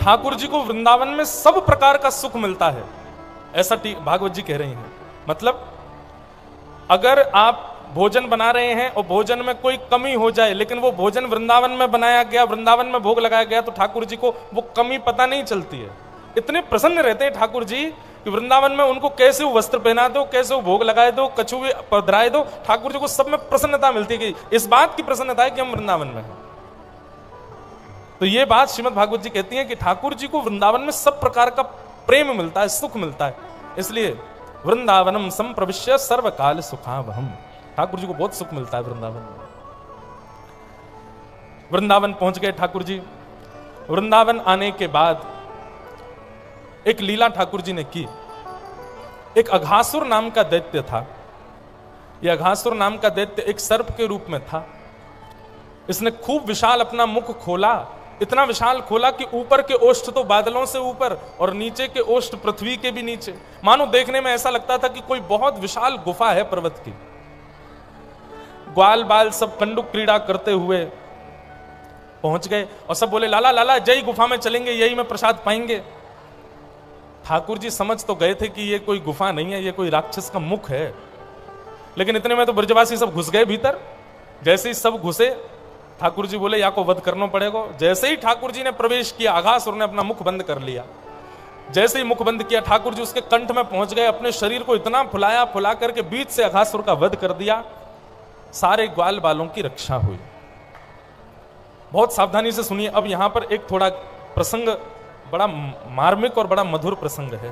ठाकुर जी को वृंदावन में सब प्रकार का सुख मिलता है, ऐसा भागवत जी कह रही हैं। मतलब अगर आप भोजन बना रहे हैं और भोजन में कोई कमी हो जाए, लेकिन वो भोजन वृंदावन में बनाया गया, वृंदावन में भोग लगाया गया, तो ठाकुर जी को वो कमी पता नहीं चलती है। इतने प्रसन्न रहते हैं ठाकुर जी कि वृंदावन में उनको कैसे वो वस्त्र पहना दो, कैसे वो भोग लगाए दो, कछुए पधराए दो, ठाकुर जी को सब में प्रसन्नता मिलती है कि इस बात की प्रसन्नता है कि हम वृंदावन में हैं। तो ये बात श्रीमद् भागवत जी कहती है कि ठाकुर जी को वृंदावन में सब प्रकार का प्रेम मिलता है, सुख मिलता है। इसलिए वृंदावनम संप्रविश्य सर्वकाल सुखावहम, ठाकुर जी को बहुत सुख मिलता है वृंदावन में। वृंदावन पहुंच गए ठाकुर जी। वृंदावन आने के बाद एक लीला ठाकुर जी ने की। एक अघासुर नाम का दैत्य था। यह अघासुर नाम का दैत्य एक सर्प के रूप में था। इसने खूब विशाल अपना मुख खोला, इतना विशाल खोला कि ऊपर के ओष्ठ तो बादलों से ऊपर और नीचे के ओष्ठ पृथ्वी के भी नीचे। मानो देखने में ऐसा लगता था कि कोई बहुत विशाल गुफा है पर्वत की। ग्वाल बाल सब कंडुक क्रीड़ा करते हुए पहुंच गए और सब बोले लाला लाला जय गुफा में चलेंगे, यही में प्रसाद पाएंगे। ठाकुर जी समझ तो गए थे कि ये कोई गुफा नहीं है, ये कोई राक्षस का मुख है, लेकिन इतने में तो ब्रजवासी सब घुस गए भीतर। जैसे ही सब घुसे, ठाकुर जी बोले या को वध करना पड़ेगा। जैसे ही ठाकुर जी ने प्रवेश किया, अघासुर ने अपना मुख बंद कर लिया। जैसे ही मुख बंद किया, ठाकुर जी उसके कंठ में पहुंच गए, अपने शरीर को इतना फुलाया, फुला करके बीच से अघासुर का वध कर दिया। सारे ग्वाल बालों की रक्षा हुई। बहुत सावधानी से सुनिए, अब यहां पर एक थोड़ा प्रसंग बड़ा मार्मिक और बड़ा मधुर प्रसंग है।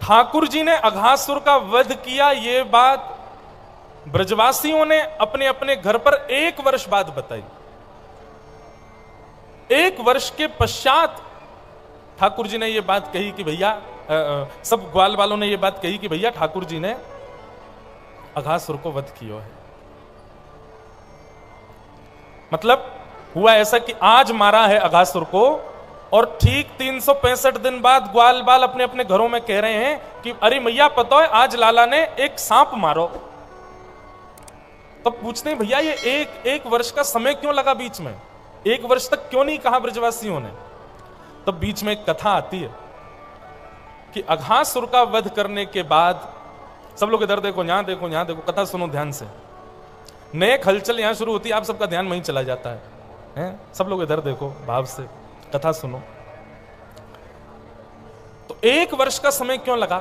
ठाकुर जी ने अघासुर का वध किया, ये बात ब्रजवासियों ने अपने अपने घर पर 1 वर्ष बाद बताई। 1 वर्ष के पश्चात ठाकुर जी ने यह बात कही कि भैया, सब ग्वाल वालों ने यह बात कही कि भैया ठाकुर जी ने अघासुर को वध किया है। मतलब हुआ ऐसा कि आज मारा है अघासुर को और ठीक 365 दिन बाद ग्वाल बाल अपने अपने घरों में कह रहे हैं कि अरे मैया पता है आज लाला ने एक सांप मारो। तब पूछते हैं भैया ये एक वर्ष का समय क्यों लगा बीच में, 1 वर्ष तक क्यों नहीं कहा ब्रजवासियों ने। तब बीच में एक कथा आती है कि अघासुर का वध करने के बाद, सब लोग इधर देखो, यहां देखो, यहां देखो, कथा सुनो ध्यान से। नए हलचल यहां शुरू होती है, आप सबका ध्यान वहीं चला जाता है। सब लोग इधर देखो, भाव से कथा सुनो। तो 1 वर्ष का समय क्यों लगा?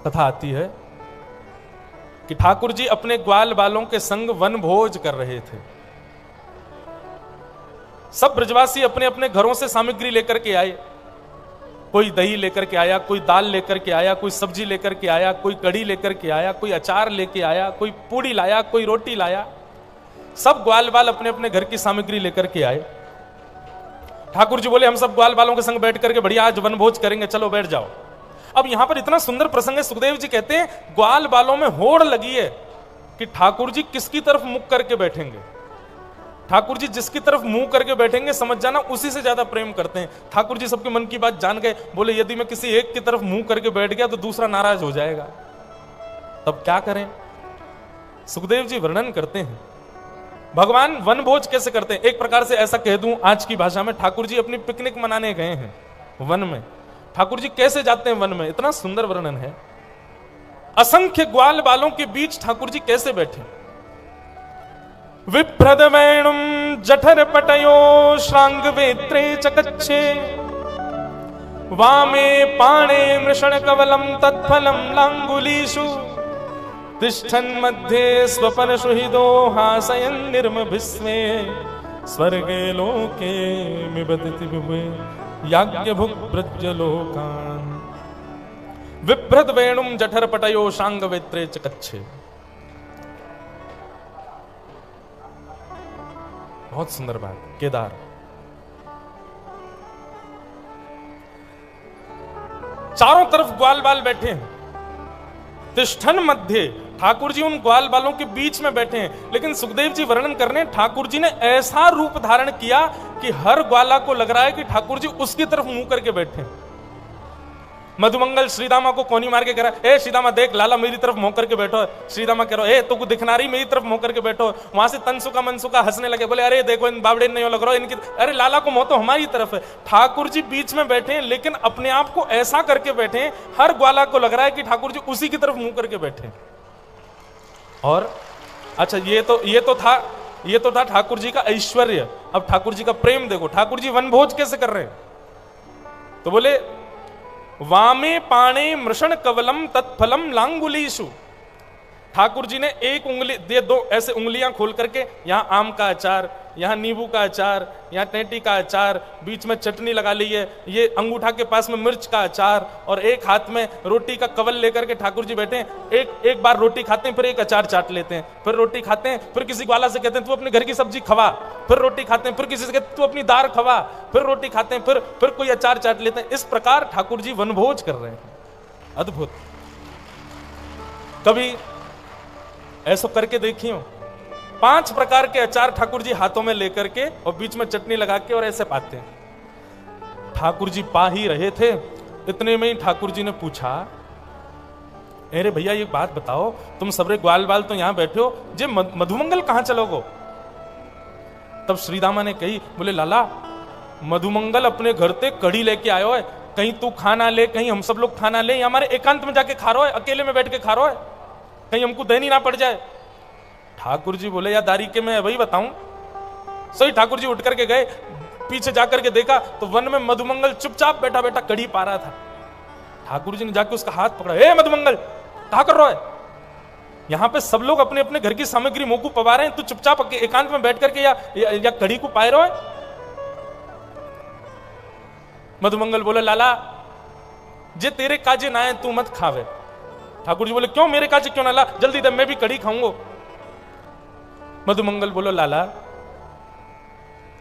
कथा आती है कि ठाकुर जी अपने ग्वाल बालों के संग वन भोज कर रहे थे। सब ब्रजवासी अपने अपने घरों से सामग्री लेकर के आए। कोई दही लेकर के आया, कोई दाल लेकर के आया, कोई सब्जी लेकर के आया, कोई कढ़ी लेकर के आया, कोई अचार लेके आया, कोई पूड़ी लाया, कोई रोटी लाया। सब ग्वाल बाल अपने अपने घर की सामग्री लेकर के आए। ठाकुर जी बोले हम सब ग्वाल बालों के संग बैठ करके बढ़िया आज वन भोज करेंगे, चलो बैठ जाओ। अब यहां पर इतना सुंदर प्रसंग है, सुखदेव जी कहते हैं ग्वाल बालों में होड़ लगी है कि ठाकुर जी किसकी तरफ मुख करके बैठेंगे। ठाकुर जी जिसकी तरफ मुंह करके बैठेंगे समझ जाना उसी से ज्यादा प्रेम करते हैं। ठाकुर जी सबके मन की बात जान गए, बोले यदि मैं किसी एक की तरफ मुंह करके बैठ गया तो दूसरा नाराज हो जाएगा, तब क्या करें। सुखदेव जी वर्णन करते हैं भगवान वन भोज कैसे करते हैं। एक प्रकार से ऐसा कह दूं आज की भाषा में, ठाकुर जी अपनी पिकनिक मनाने गए हैं वन में। ठाकुर जी कैसे जाते हैं वन में, इतना सुंदर वर्णन है। असंख्य ग्वाल बालों के बीच ठाकुर जी कैसे बैठे। विभ्रद वेणुम जठर पटयो श्रांग वेत्रे चकच्छे वामे पाणे मृषण कवलम तत्फलम लांगुलीषु तिष्ठन् मध्ये स्वपन सुहृदो हासयन् निर्मभिस्मे स्वर्गे लोके मिबदिति विभुवे याज्ञभुक् ब्रजलोकान् विभ्रद वेणुम जठर पटयो शांग वेत्रे चकच्छे। बहुत सुंदर बात। केदार चारों तरफ ग्वाल बाल बैठे हैं। तिष्ठन मध्य, ठाकुर जी उन ग्वाल बालों के बीच में बैठे हैं। लेकिन सुखदेव जी वर्णन करने, ठाकुर जी ने ऐसा रूप धारण किया कि हर ग्वाला को लग रहा है कि ठाकुर जी उसकी तरफ मुंह करके बैठे हैं। मधुमंगल श्रीदामा को कोनी मार के कह रहा है, ए श्रीदामा देख, लाला मेरी तरफ मुंह करके बैठो है। श्रीदामा कह रहा है, ए तो दिखना रही, मेरी तरफ मुंह करके बैठो। वहां से तनसुका मनसुका हंसने लगे, बोले अरे देखो इन बावड़े नहीं लग रहा इनकी, अरे लाला को मुंह तो हमारी तरफ है। ठाकुर जी बीच में बैठे हैं, लेकिन अपने आप को ऐसा करके बैठे हैं, हर ग्वाला को लग रहा है कि ठाकुर जी उसी की तरफ मुंह करके बैठे। और अच्छा, ये तो था ठाकुर जी का ऐश्वर्य। अब ठाकुर जी का प्रेम देखो, ठाकुर जी वनभोज कैसे कर रहे हैं। तो बोले वामे पाणे मृषण कवलम तत्फलम लांगुलीशु। ठाकुर जी ने एक उंगली दे, दो ऐसे उंगलियां खोल करके, यहां आम का अचार, यहां नींबू का अचार, यहां टेंटी का अचार, बीच में चटनी लगा ली है, ये अंगूठा के पास में मिर्च का अचार, और एक हाथ में रोटी का कवल लेकर के ठाकुर जी बैठे हैं। एक बार रोटी खाते हैं, फिर एक अचार चाट लेते हैं, फिर रोटी खाते हैं, फिर किसी ग्वाला से कहते हैं तू अपने घर की सब्जी खवा, फिर रोटी खाते हैं, फिर किसी से कहते हैं तू अपनी दाल खवा, फिर रोटी खाते हैं, फिर कोई अचार चाट लेते हैं। इस प्रकार ठाकुर जी वनभोज कर रहे हैं। अद्भुत। कभी ऐसा करके देखियो, 5 प्रकार के अचार ठाकुर जी हाथों में लेकर के और बीच में चटनी लगा के और ऐसे पाते हैं। ठाकुर जी पा ही रहे थे, इतने में ही ठाकुर जी ने पूछा, अरे भैया ये बात बताओ, तुम सबरे ग्वाल बाल तो यहां बैठे हो, जे मधुमंगल कहां चलोगो। तब श्रीदामा ने कही, बोले लाला मधुमंगल अपने घर से कड़ी लेके आयो है, कहीं तू खाना ले, कहीं हम सब लोग खाना ले, हमारे एकांत में जाके खा रहा है, अकेले में बैठ के खा रहा है, कहीं हमको देनी ना पड़ जाए। ठाकुर जी बोले, या दारी के मैं वही बताऊं। सही ठाकुर जी उठ करके गए, पीछे जाकर के देखा तो वन में मधुमंगल चुपचाप बैठा बैठा कड़ी पा रहा था। ठाकुर जी ने जाके उसका हाथ पकड़ा, ए मधुमंगल क्या कर रहा है, यहां पे सब लोग अपने अपने घर की सामग्री मुंह को पवा रहे हैं, तू चुपचाप एकांत में बैठ करके या कड़ी को पाए रहा है। मधुमंगल बोले, लाला जे तेरे काजे ना है तू मत खावे। ठाकुर जी बोले, क्यों मेरे काजे क्यों ना ला, जल्दी दे मैं भी कड़ी खाऊंगा। मधुमंगल बोलो, लाला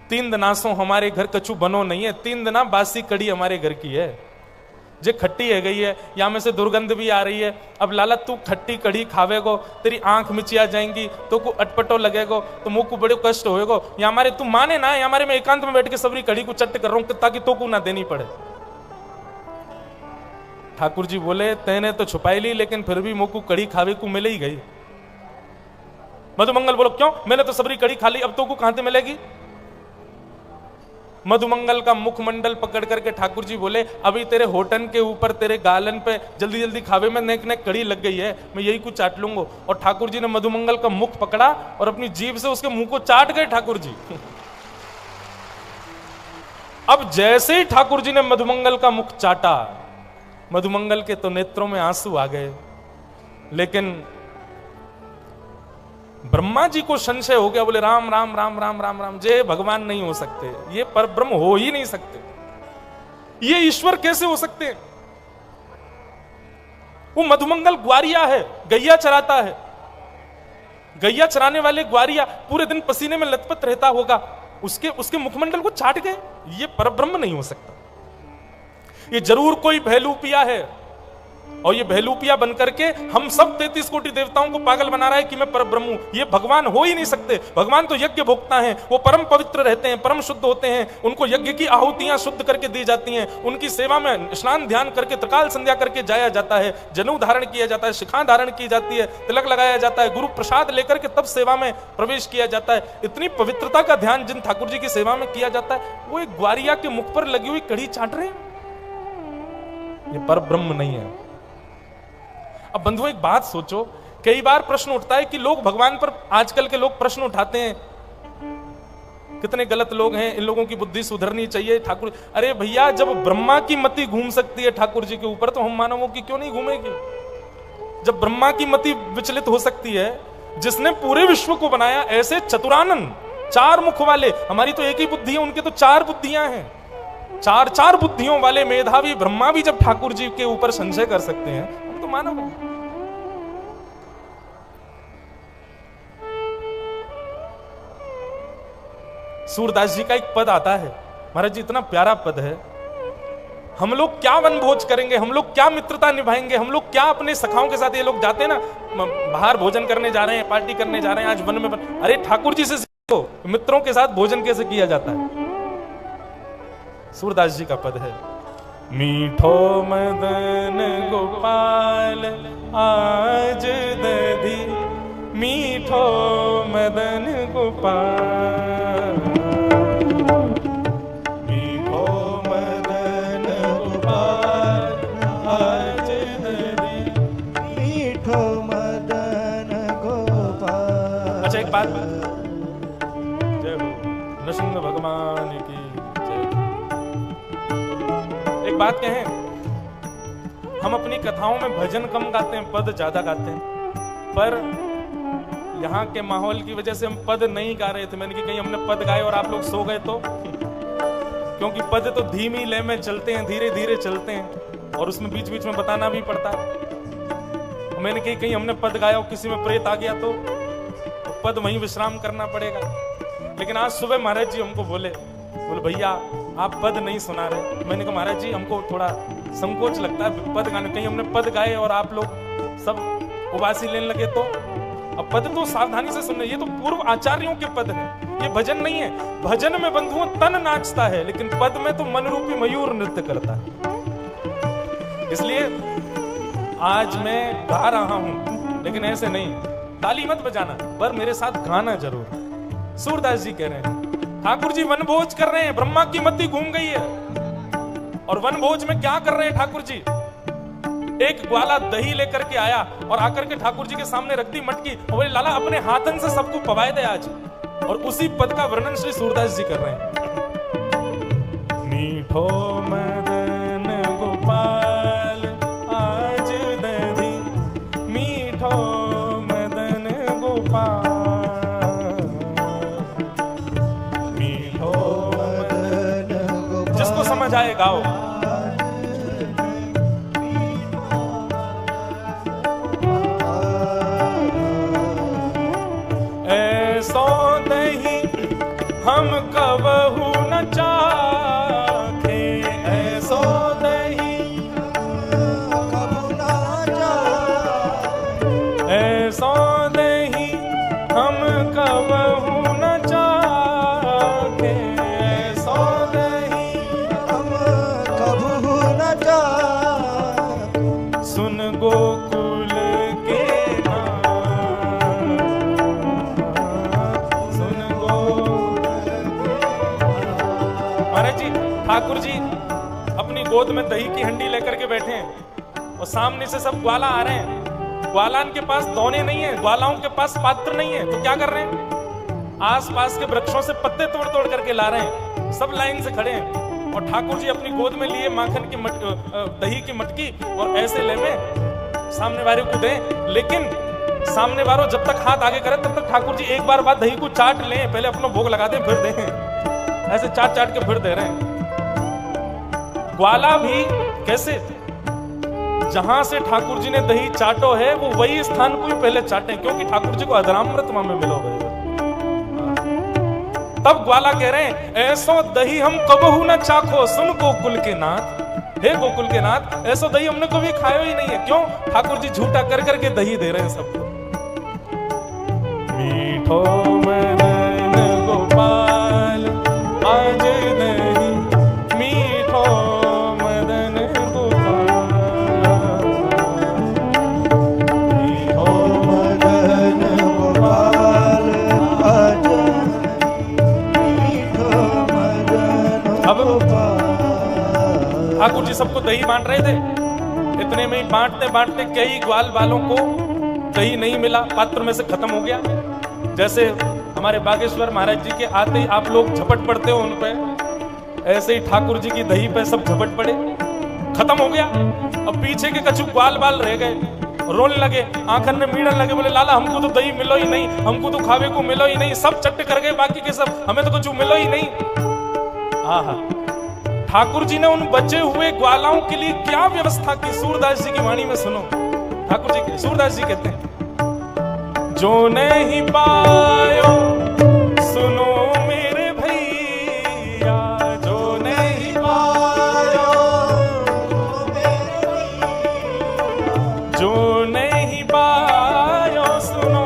3 दिनासों हमारे घर कछु बनो नहीं है, 3 दिना बासी कड़ी हमारे घर की है, जे खट्टी है गई है, यहां में से दुर्गंध भी आ रही है। अब लाला तू खट्टी कड़ी खावेगो, तेरी आंख मिचिया जाएंगी, तो को अटपटो लगेगो, तो मुंह को बड़े कष्ट होएगो। या हमारे तू माने ना, हमारे में एकांत में बैठ के सबरी कड़ी को चट्ट कर रहा हूं ताकि तो को ना देनी पड़े। ठाकुर जी बोले, तेने तो छुपाई ली, लेकिन फिर भी मुंह को कड़ी खावे को मिले ही गई। मधुमंगल बोलो, क्यों, मैंने तो सबरी कड़ी खा ली, अब तो को कहां से मिलेगी। मधुमंगल का मुखमंडल पकड़ करके ठाकुर जी बोले, अभी तेरे होठन के ऊपर, तेरे गालन पे जल्दी जल्दी खावे में नेक नेक कड़ी लग गई है, मैं यही कुछ चाट लूंगा। और ठाकुर जी ने मधुमंगल का मुख पकड़ा और अपनी जीभ से उसके मुंह को चाट गए ठाकुर जी। अब जैसे ही ठाकुर जी ने मधुमंगल का मुख चाटा, मधुमंगल के तो नेत्रों में आंसू आ गए। लेकिन ब्रह्मा जी को संशय हो गया, बोले राम राम राम राम राम राम, जे भगवान नहीं हो सकते, ये परब्रह्म हो ही नहीं सकते, ये ईश्वर कैसे हो सकते हैं। वो मधुमंगल ग्वारिया है, गैया चराता है, गैया चराने वाले ग्वारिया पूरे दिन पसीने में लथपथ रहता होगा, उसके मुखमंडल को चाट गए, ये परब्रह्म नहीं हो सकता, ये जरूर कोई भैलूपिया है। और ये भैलूपिया बनकर के हम सब 33 कोटि देवताओं को पागल बना रहा है कि मैं परब्रह्म हूं, ये भगवान हो ही नहीं सकते। भगवान तो यज्ञ भोक्ता हैं, वो परम पवित्र रहते हैं, परम शुद्ध होते हैं, उनको यज्ञ की आहुतियां शुद्ध करके दी जाती हैं, उनकी सेवा में स्नान ध्यान करके त्रिकाल संध्या करके जाया जाता है, जनेऊ धारण किया जाता है, शिखा धारण की जाती है, तिलक लगाया जाता है, गुरु प्रसाद लेकर के तब सेवा में प्रवेश किया जाता है। इतनी पवित्रता का ध्यान जिन ठाकुर जी की सेवा में किया जाता है, वो एक ग्वारिया के मुख पर लगी हुई कड़ी चाट रहे हैं, ये परब्रह्म नहीं है। अब बंधुओं एक बात सोचो, कई बार प्रश्न उठता है कि लोग भगवान पर, आजकल के लोग प्रश्न उठाते हैं, कितने गलत लोग हैं, इन लोगों की बुद्धि सुधरनी चाहिए। ठाकुर, अरे भैया जब ब्रह्मा की मति घूम सकती है ठाकुर जी के ऊपर, तो हम मानवों की क्यों नहीं घूमेगी। जब ब्रह्मा की मति विचलित हो सकती है, जिसने पूरे विश्व को बनाया, ऐसे चतुरानन 4 मुख वाले, हमारी तो एक ही बुद्धि है, उनके तो 4 बुद्धियां हैं, 4 बुद्धियों वाले मेधावी ब्रह्मा भी जब ठाकुर जी के ऊपर संशय कर सकते हैं, हम तो मानव हैं। सूरदास जी का एक पद आता है, महाराज जी इतना प्यारा पद है, हम लोग क्या वनभोज करेंगे, हम लोग क्या मित्रता निभाएंगे, हम लोग क्या अपने सखाओं के साथ, ये लोग जाते हैं ना बाहर भोजन करने जा रहे हैं, पार्टी करने जा रहे हैं, आज वन में अरे ठाकुर जी से सीखो मित्रों के साथ भोजन कैसे किया जाता है। सूरदास जी का पद है, मीठो मदन गोपाल आज दधी, मीठो मदन गोपाल, मीठो मदन गोपाल आज दधी, मीठो मदन गोपाल। अच्छा एक बात, जय हो नृसिंह भगवान की जय। एक बात कहें, हम अपनी कथाओं में भजन कम गाते हैं, पद ज्यादा गाते हैं, पर यहाँ के माहौल की वजह से हम पद नहीं गा रहे थे। मैंने कहा कहीं हमने पद गाए और आप लोग सो गए तो, क्योंकि पद तो धीमी लय में चलते हैं, धीरे धीरे चलते हैं और उसमें बीच बीच में बताना भी पड़ता है। मैंने कहा कहीं हमने पद गाया और किसी में प्रेत आ गया तो पद वहीं विश्राम करना पड़ेगा। लेकिन आज सुबह महाराज जी हमको बोले भैया आप पद नहीं सुना रहे। मैंने कहा महाराज जी हमको थोड़ा संकोच लगता है पद गाने, कहीं हमने पद गाए और आप लोग सब उबासी लेने लगे तो। अब पद तो सावधानी से सुनने, ये तो पूर्व आचार्यों के पद है, ये भजन नहीं है। भजन में बंधुओं तन नाचता है, लेकिन पद में तो मन रूपी मयूर नृत्य करता है। इसलिए आज मैं गा रहा हूं, लेकिन ऐसे नहीं ताली मत बजाना, पर मेरे साथ गाना जरूर। सूरदास जी कह रहे हैं ठाकुर जी वनभोज कर रहे हैं, ब्रह्मा की मति घूम गई है। और वनभोज में क्या कर रहे हैं ठाकुर जी? एक ग्वाला दही लेकर के आया और आकर के ठाकुर जी के सामने रख दी मटकी और बोले लाला अपने हाथन से सबको पवाए दे आज। और उसी पद का वर्णन श्री सूरदास जी कर रहे हैं। मीठो मदन गोपाल आज दधी, मीठो मदन गोपाल, मीठो मदन गोपाल। जिसको समझ आए गाओ। हम कबहू न चाखे, ऐसो दही कबहू न चाखे, ऐसो दही हम कबहू न चाखे, ऐसो दही हम कबहू न चाखे। सुन गोकुल के नाम, सुन महाराज जी ठाकुर जी अपनी गोद में दही की हंडी लेकर के बैठे हैं और सामने से सब ग्वाला आ रहे हैं। ग्वालान के पास दौने नहीं है, ग्वालाओं के पास पात्र नहीं है, तो क्या कर रहे हैं? आसपास के वृक्षों से पत्ते तोड़ तोड़ करके ला रहे हैं। सब लाइन से खड़े हैं और ठाकुर जी अपनी गोद में लिए माखन की दही की मटकी और ऐसे ले में सामने वाले को दें। लेकिन सामने वालों जब तक हाथ आगे करे तब तक ठाकुर जी एक बार बाद दही को चाट लें, पहले अपना भोग लगा दें फिर दें। ऐसे चाट चाट के फिर दे रहे हैं। ग्वाला भी कैसे? जहां से ठाकुर जी ने दही चाटो है वो वही स्थान को ही पहले चाटे, क्योंकि ठाकुर जी को अधरामृत वहां में मिलो है। तब ग्वाला कह रहे हैं ऐसो दही हम कबहू न चाखो, सुन गोकुल के नाथ, हे गोकुल के नाथ ऐसो दही हमने कभी खाया ही नहीं है। क्यों? ठाकुर जी झूठा कर करके दही दे रहे हैं सबको। मीठो मदन गोपाल आज दही, मीठो मदन गोपाल, मीठो मदन गोपाल आज मीठो मदन गोपाल। ठाकुर जी सबको दही बांट रहे थे। इतने में ही बांटते बांटते कई ग्वाल वालों को दही नहीं मिला, पात्र में से खत्म हो गया। जैसे हमारे बागेश्वर महाराज जी के आते ही आप लोग झपट पड़ते हो उन पे, ऐसे ही ठाकुर जी की दही पे सब झपट पड़े, खत्म हो गया। अब पीछे के कछु ग्वाल बाल रह गए, रोने लगे, आंखन में मीड़न लगे, बोले लाला हमको तो दही मिलो ही नहीं, हमको तो खावे को मिलो ही नहीं, सब चट्ट कर गए बाकी के सब, हमें तो कुछ मिलो ही नहीं। आहा, ठाकुर जी ने उन बचे हुए ग्वालाओं के लिए क्या व्यवस्था की? सूरदास जी की वाणी में सुनो। ठाकुर जी, सूरदास जी कहते हैं जो नहीं पायो सुनो मेरे भैया, जो नहीं पायो जो नहीं पायो सुनो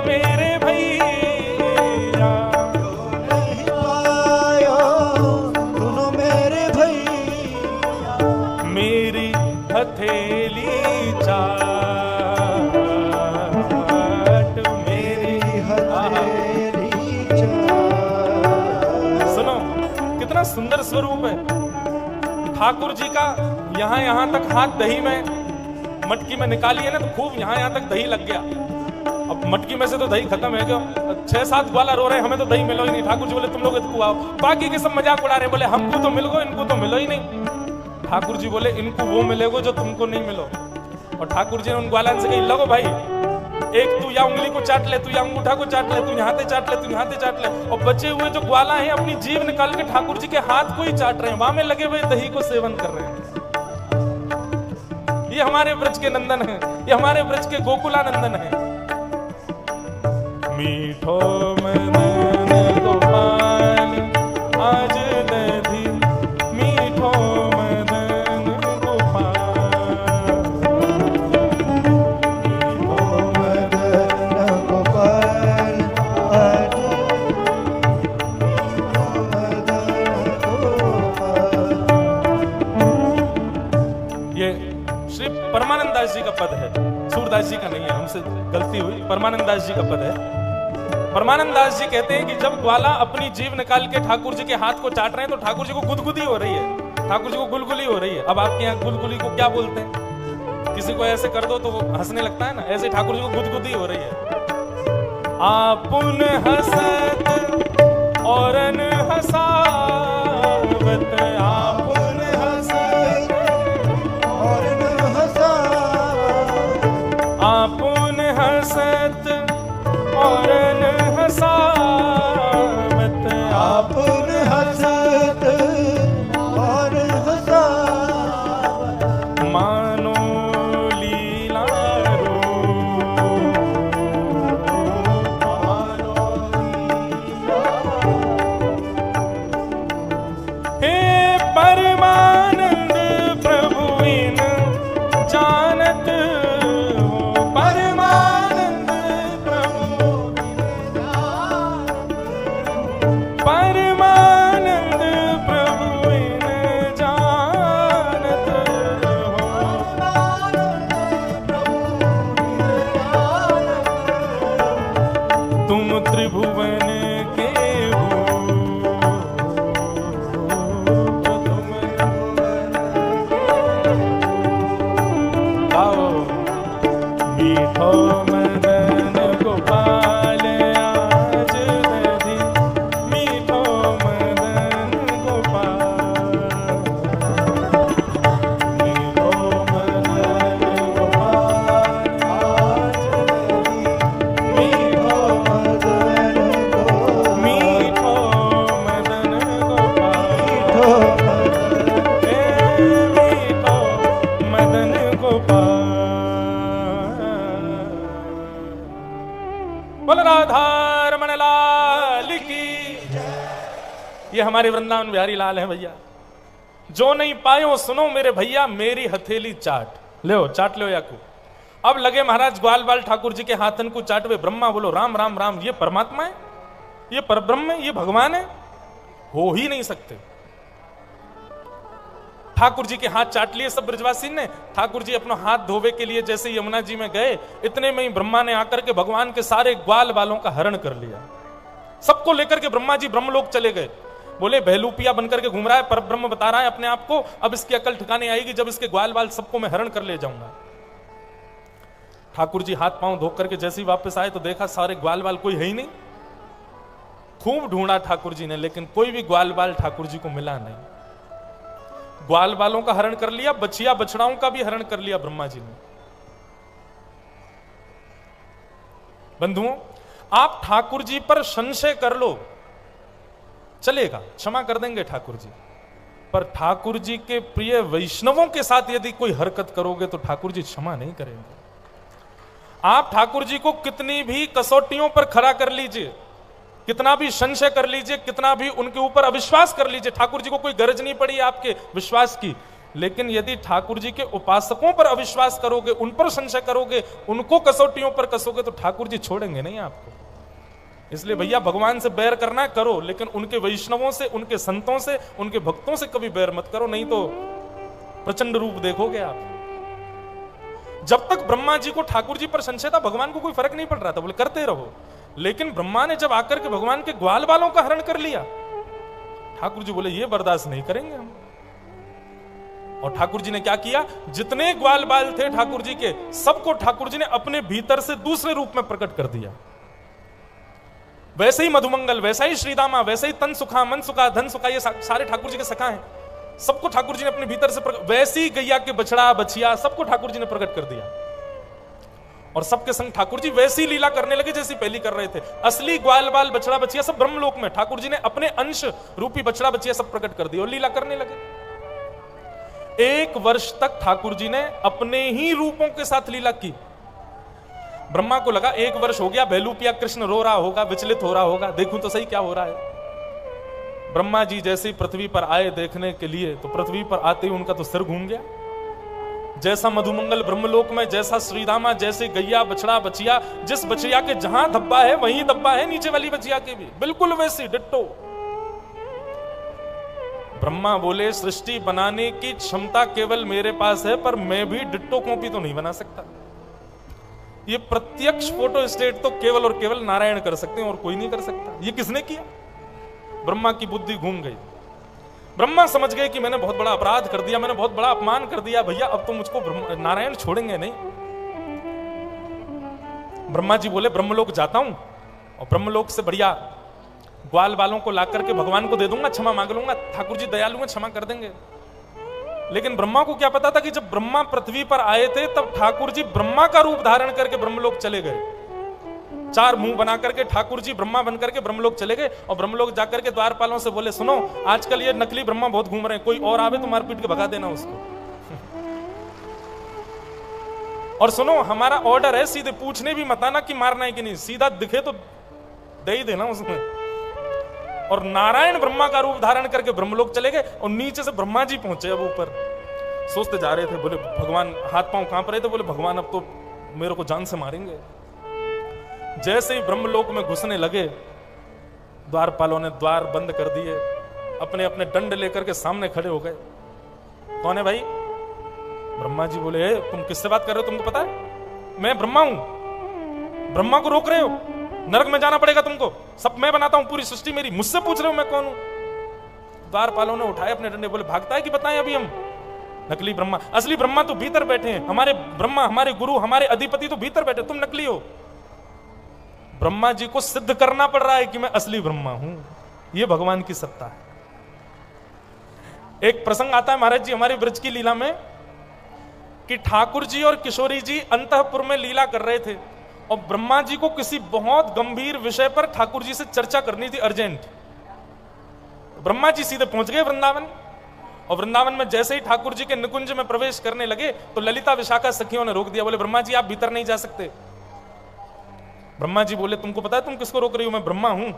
मेरे भैया, जो नहीं पायो सुनो मेरे भैया। सुंदर स्वरूप है। ठाकुर जी का यहां तक हाथ दही में मटकी में निकालिए ना तो खूब यहां तक दही लग गया। अब मटकी में से तो दही खत्म है क्या? 6-7 ग्वाला रो रहे हैं, हमें तो दही मिलो ही नहीं। ठाकुर जी बोले तुम लोग इनको आओ। बाकी के सब मजाक उड़ा रहे, बोले हमको तो मिल गो, इनको तो मिलो ही नहीं। ठाकुर जी बोले इनको वो मिलेगो जो तुमको नहीं मिलो। और ठाकुर जी ने उन ग्वालन से कही लगो भाई, एक तू या उंगली को चाट ले, तू या अंगूठा को चाट ले, तू यहाँ से चाट ले, तू यहाँ से चाट ले। और बचे हुए जो ग्वाला हैं अपनी जीभ निकाल के ठाकुर जी के हाथ को ही चाट रहे हैं, वहां में लगे हुए दही को सेवन कर रहे हैं। ये हमारे ब्रज के नंदन हैं, ये हमारे ब्रज के गोकुलानंदन हैं। मीठो मदन गोपाल आज दधी, मीठो मदन गोपाल, मीठो मदन गोपाल आज, मीठो मदन गोपाल। ये श्री परमानंद दास जी का पद है, सूरदास जी का नहीं है, हमसे गलती हुई, परमानंद दास जी का पद है। परमानंद दास जी कहते हैं कि जब ग्वाला अपनी जीभ निकाल के ठाकुर जी के हाथ को चाट रहे हैं तो ठाकुर जी को गुदगुदी हो रही है, ठाकुर जी को गुलगुली हो रही है। अब आपके यहाँ गुलगुली को क्या बोलते हैं? किसी को ऐसे कर दो तो वो हंसने लगता है ना, ऐसे ठाकुर जी को गुदगुदी हो रही है। आपुन हसत औरन हसावत, आपुन हसत औरन हसावत, आपुन हसत औरन हसावत, आपुन हसत और हसावत, मानो लीला रूप, मानो लीला। हे परमानंद प्रभु इन जानत हो, परमानंद प्रभु, परमानंद प्रभु इन जानत हो, तुम त्रिभुवन के भूप, तुम आओ। मीठो मदन गोपाल आज दधी, मीठो मदन गोपाल, मीठो मदन गोपाल आज दधी, मीठो मदन गोपाल, मीठो मदन गोपाल, मीठो मदन, हे मीठो मदन गोपाल। बोल राधा रमण लाल की। ये हमारे वृंदावन बिहारी लाल हैं भैया। जो नहीं पायो सुनो मेरे भैया, मेरी हथेली चाट ले, चाट लो या को। अब लगे महाराज ग्वाल बाल ठाकुर जी के हाथन को चाटवे। ब्रह्मा बोलो राम राम राम, ये परमात्मा है, ये परब्रह्म है, ये भगवान है, हो ही नहीं सकते। ठाकुर जी के हाथ चाट लिए सब ब्रजवासी ने। ठाकुर जी अपना हाथ धोवे के लिए जैसे यमुना जी में गए, इतने में ही ब्रह्मा ने आकर के भगवान के सारे ग्वाल बालों का हरण कर लिया। सबको लेकर के ब्रह्मा जी ब्रह्मलोक चले गए। बोले बहलूपिया बनकर के घूम रहा है, पर ब्रह्म बता रहा है अपने आप को, अब इसकी अकल ठिकाने आएगी जब इसके ग्वाल बाल सबको मैं हरण कर ले जाऊंगा। ठाकुर जी हाथ पांव धो करके जैसे ही वापस आए तो देखा सारे ग्वाल बाल कोई है ही नहीं। खूब ढूंढा ठाकुर जी ने, लेकिन कोई भी ग्वाल बाल ठाकुर जी को मिला नहीं। ग्वाल बालों का हरण कर लिया, बछिया बछड़ाओं का भी हरण कर लिया ब्रह्मा जी ने। बंधुओं, आप ठाकुर जी पर संशय कर लो चलेगा, क्षमा कर देंगे ठाकुर जी, पर ठाकुर जी के प्रिय वैष्णवों के साथ यदि कोई हरकत करोगे तो ठाकुर जी क्षमा नहीं करेंगे। आप ठाकुर जी को कितनी भी कसौटियों पर खड़ा कर लीजिए, कितना भी संशय कर लीजिए, कितना भी उनके ऊपर अविश्वास कर लीजिए, ठाकुर जी को कोई गरज नहीं पड़ी आपके विश्वास की, लेकिन यदि ठाकुर जी के उपासकों पर अविश्वास करोगे, उन पर संशय करोगे, उनको कसौटियों पर कसोगे तो ठाकुर जी छोड़ेंगे नहीं आपको। इसलिए भैया भगवान से बैर करना है करो, लेकिन उनके वैष्णवों से, उनके संतों से, उनके भक्तों से कभी बैर मत करो, नहीं तो प्रचंड रूप देखोगे आप। जब तक ब्रह्मा जी को ठाकुर जी पर संशय था, भगवान को कोई फर्क नहीं पड़ रहा था, बोले करते रहो। लेकिन ब्रह्मा ने जब आकर के भगवान के ग्वाल बालों का हरण कर लिया, ठाकुर जी बोले ये बर्दाश्त नहीं करेंगे हम। और ठाकुर जी ने क्या किया, जितने ग्वाल बाल थे ठाकुर जी के, सबको ठाकुर जी ने अपने भीतर से दूसरे रूप में प्रकट कर दिया। वैसे ही मधुमंगल, वैसा ही श्रीदामा, वैसे ही तन सुखा, मन सुखा, धन सुखा, ये सारे ठाकुर जी के सखा हैं। सबको ठाकुर जी ने अपने भीतर से वैसी ही गैया के बछड़ा बछिया सबको ठाकुर जी ने प्रकट कर दिया। और सबके संग ठाकुर जी वैसी लीला करने लगे जैसी पहली कर रहे थे। असली ग्वाल बाल बछड़ा बछिया सब ब्रह्मलोक में ठाकुर जी ने अपने अंश रूपी बछड़ा बछिया सब प्रकट कर दिया और लीला करने लगे। 1 वर्ष तक ठाकुर जी ने अपने ही रूपों के साथ लीला की। ब्रह्मा को लगा 1 वर्ष हो गया, भैलूपिया कृष्ण रो रहा होगा, विचलित हो रहा होगा, देखूं तो सही क्या हो रहा है। ब्रह्मा जी जैसे ही पृथ्वी पर आए देखने के लिए, तो पृथ्वी पर आते ही उनका तो सिर घूम गया। जैसा मधुमंगल ब्रह्मलोक में, जैसा श्रीदामा, जैसे गैया बछड़ा बछिया, जिस बछिया के जहां धब्बा है वहीं धब्बा है नीचे वाली बछिया के भी, बिल्कुल वैसी डिट्टो। ब्रह्मा बोले सृष्टि बनाने की क्षमता केवल मेरे पास है, पर मैं भी डिट्टो कॉपी तो नहीं बना सकता। ये प्रत्यक्ष फोटो स्टेट तो केवल और केवल नारायण कर सकते हैं और कोई नहीं कर सकता। ये किसने किया? ब्रह्मा की बुद्धि घूम गई। ब्रह्मा समझ गए कि मैंने बहुत बड़ा अपराध कर दिया, मैंने बहुत बड़ा अपमान कर दिया, भैया अब तो मुझको नारायण छोड़ेंगे नहीं। ब्रह्मा जी बोले ब्रह्मलोक जाता हूं और ब्रह्मलोक से बढ़िया ग्वाल बालों को ला करके भगवान को दे दूंगा, क्षमा मांग लूंगा, ठाकुर जी दयालु हैं, क्षमा कर देंगे। लेकिन ब्रह्मा को क्या पता था कि जब ब्रह्मा पृथ्वी पर आए थे तब ठाकुर जी ब्रह्मा का रूप धारण करके ब्रह्मलोक चले गए। 4 मुंह बना करके ठाकुर जी ब्रह्मा बन करके ब्रह्मलोक चले गए और ब्रह्मलोक जाकर के द्वारपालों से बोले सुनो, आजकल ये नकली ब्रह्मा बहुत घूम रहे हैं, कोई और आवे तो मार पीट के भगा देना उसको। और सुनो, हमारा ऑर्डर है, सीधे पूछने भी मत आना कि मारना है कि नहीं, सीधा दिखे तो दे ही देना उसमें। और नारायण ब्रह्मा का रूप धारण करके ब्रह्मलोक चले गए और नीचे से ब्रह्मा जी पहुंचे। अब ऊपर सोचते जा रहे थे, बोले भगवान, हाथ पांव कांप रहे थे, बोले भगवान अब तो मेरे को जान से मारेंगे। जैसे ही ब्रह्मलोक में घुसने लगे, द्वारपालों ने द्वार बंद कर दिए, अपने अपने दंड लेकर के सामने खड़े हो गए। कौन है भाई? ब्रह्मा जी बोले तुम किससे बात कर रहे हो, तुमको पता है मैं ब्रह्मा हूं, ब्रह्मा को रोक रहे हो, नरक में जाना पड़ेगा तुमको, सब मैं बनाता हूं, पूरी सृष्टि मेरी, मुझसे पूछ रहे हो मैं कौन हूं? द्वारपालों ने उठाए अपने डंडे, बोले भागता है कि बताएं अभी हम? नकली ब्रह्मा, असली ब्रह्मा तो भीतर बैठे हैं, हमारे ब्रह्मा, हमारे गुरु, हमारे अधिपति तो भीतर बैठे, तुम नकली हो। ब्रह्मा जी को सिद्ध करना पड़ रहा है कि मैं असली ब्रह्मा हूं। यह भगवान की सत्ता है। एक प्रसंग आता है महाराज जी हमारे ब्रज की लीला में कि ठाकुर जी और किशोरी जी अंतःपुर में लीला कर रहे थे और ब्रह्मा जी को किसी बहुत गंभीर विषय पर ठाकुर जी से चर्चा करनी थी, अर्जेंट। ब्रह्मा जी सीधे पहुंच गए वृंदावन और वृंदावन में जैसे ही ठाकुर जी के निकुंज में प्रवेश करने लगे तो ललिता विशाखा सखियों ने रोक दिया, बोले ब्रह्मा जी आप भीतर नहीं जा सकते। ब्रह्मा जी बोले तुमको पता है तुम किसको रोक रही हो? मैं ब्रह्मा हूं।